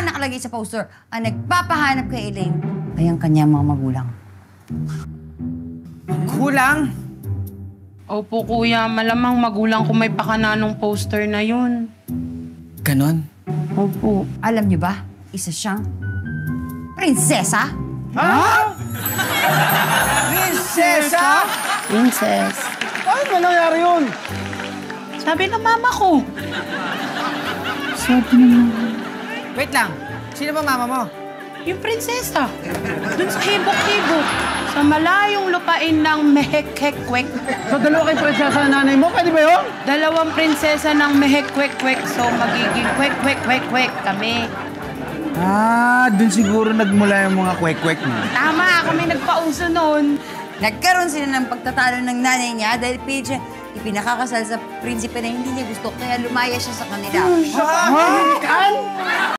Wala nakalagay sa poster. Ang nagpapahanap kay Elaine ay ang kanyang mga magulang. Magulang? Opo, kuya. Malamang magulang ko may pakana nung poster na yun. Ganon? Opo. Alam niyo ba, isa siyang prinsesa? Ha? Prinsesa? Princess. Paano ba nangyari yun? Sabi ng mama ko. Wait lang. Sino ba mama mo? Yung prinsesa. Dun sa hibok-hibok. Sa malayong lupain ng Mehek-Kwek. So, dalawa kayong prinsesa na nanay mo? Pwede ba yun? Dalawang prinsesa ng Mehek-Kwek. So, magiging kwek-kwek-kwek-kwek kami. Ah, dun siguro nagmula yung mga kwek-kwek mo. Tama, kami nagpauso noon. Nagkaroon sila ng pagtatalo ng nanay niya dahil pilit siya ipinakakasal sa prinsipe na hindi niya gusto kaya lumaya siya sa kanila. Ha?